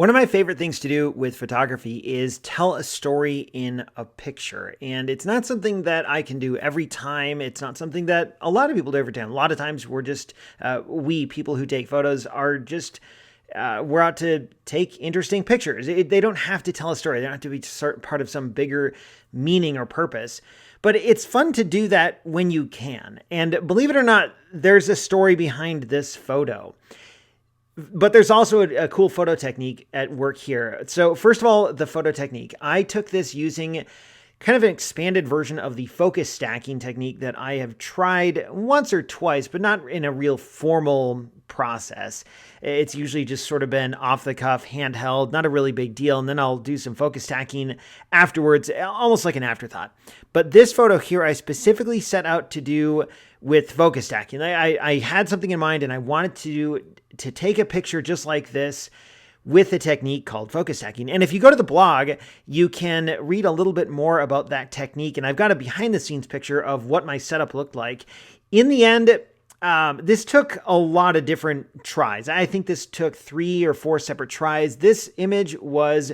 One of my favorite things to do with photography is tell a story in a picture. And it's not something that I can do every time. It's not something that a lot of people do every time. A lot of times we're just, people who take photos are just, we're out to take interesting pictures. They don't have to tell a story. They don't have to be part of some bigger meaning or purpose. But it's fun to do that when you can. And believe it or not, there's a story behind this photo. But there's also a cool photo technique at work here. So first of all, the photo technique. I took this using kind of an expanded version of the focus stacking technique that I have tried once or twice, but not in a real formal process. It's usually just sort of been off the cuff, handheld, not a really big deal. And then I'll do some focus stacking afterwards, almost like an afterthought. But this photo here, I specifically set out to do with focus stacking. I had something in mind and I wanted to take a picture just like this with a technique called focus stacking. And if you go to the blog, you can read a little bit more about that technique. And I've got a behind the scenes picture of what my setup looked like. In the end, this took a lot of different tries. I think this took 3 or 4 separate tries. This image was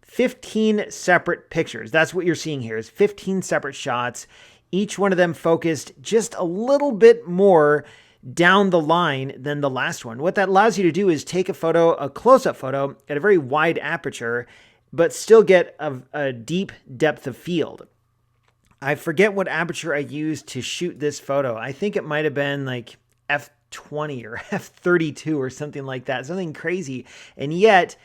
15 separate pictures. That's what you're seeing here is 15 separate shots. Each one of them focused just a little bit more down the line than the last one. What that allows you to do is take a close-up photo at a very wide aperture, but still get a deep depth of field. I forget what aperture I used to shoot this photo. I think it might have been like f20 or f32 or something like that, something crazy. And yet,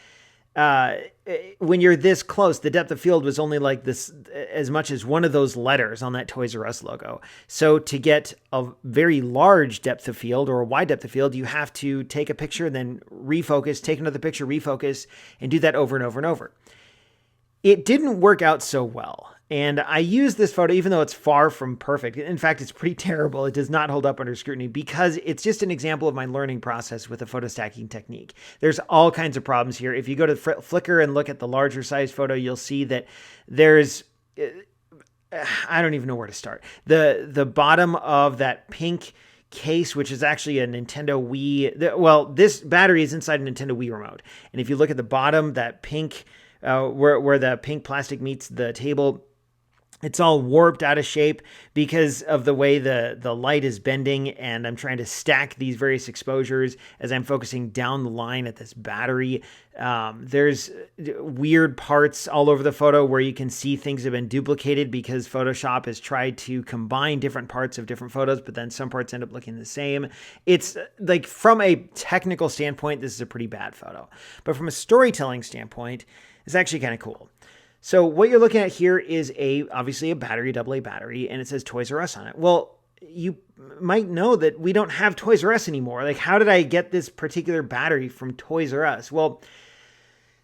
when you're this close, the depth of field was only like this, as much as one of those letters on that Toys R Us logo. So to get a very large depth of field or a wide depth of field, you have to take a picture, then refocus, take another picture, refocus, and do that over and over and over. It didn't work out so well. And I use this photo, even though it's far from perfect. In fact, it's pretty terrible. It does not hold up under scrutiny because it's just an example of my learning process with the photo stacking technique. There's all kinds of problems here. If you go to Flickr and look at the larger size photo, you'll see that there's, I don't even know where to start. The bottom of that pink case, which is actually a Nintendo Wii. This battery is inside a Nintendo Wii remote. And if you look at the bottom, that pink, where the pink plastic meets the table, it's all warped out of shape because of the way the light is bending, and I'm trying to stack these various exposures as I'm focusing down the line at this battery. There's weird parts all over the photo where you can see things have been duplicated because Photoshop has tried to combine different parts of different photos, but then some parts end up looking the same. It's like, from a technical standpoint, this is a pretty bad photo. But from a storytelling standpoint, it's actually kind of cool. So what you're looking at here is obviously a battery, AA battery, and it says Toys R Us on it. Well, you might know that we don't have Toys R Us anymore. Like, how did I get this particular battery from Toys R Us? Well,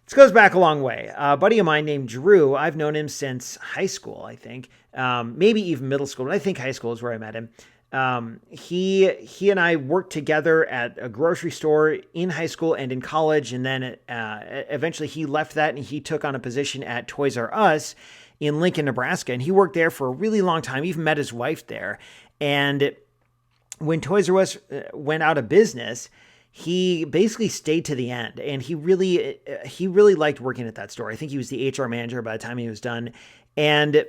this goes back a long way. A buddy of mine named Drew, I've known him since high school, I think. Maybe even middle school, but I think high school is where I met him. He and I worked together at a grocery store in high school and in college. And then eventually he left that and he took on a position at Toys R Us in Lincoln, Nebraska. And he worked there for a really long time, even met his wife there. And when Toys R Us went out of business, he basically stayed to the end. And he really liked working at that store. I think he was the HR manager by the time he was done. And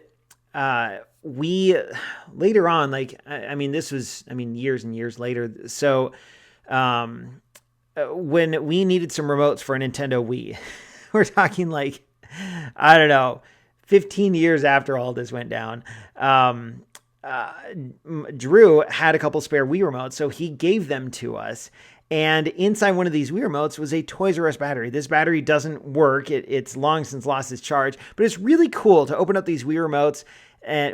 we later on, this was years and years later. So, when we needed some remotes for a Nintendo Wii, we're talking 15 years after all this went down. Drew had a couple spare Wii remotes, so he gave them to us. And inside one of these Wii remotes was a Toys R Us battery. This battery doesn't work. It's long since lost its charge, but it's really cool to open up these Wii remotes,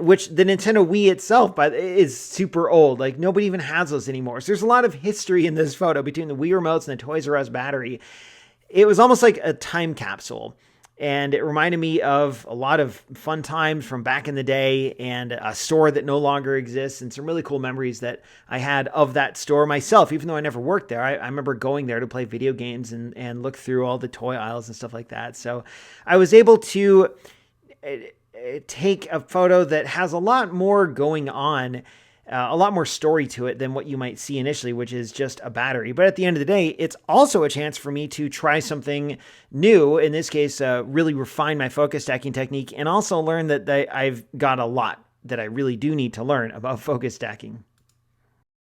which the Nintendo Wii itself is super old. Like, nobody even has those anymore. So there's a lot of history in this photo between the Wii remotes and the Toys R Us battery. It was almost like a time capsule. And it reminded me of a lot of fun times from back in the day and a store that no longer exists, and some really cool memories that I had of that store myself, even though I never worked there. I remember going there to play video games and look through all the toy aisles and stuff like that. So I was able to take a photo that has a lot more going on a lot more story to it than what you might see initially, which is just a battery. But at the end of the day, it's also a chance for me to try something new, in this case, really refine my focus stacking technique, and also learn that I've got a lot that I really do need to learn about focus stacking.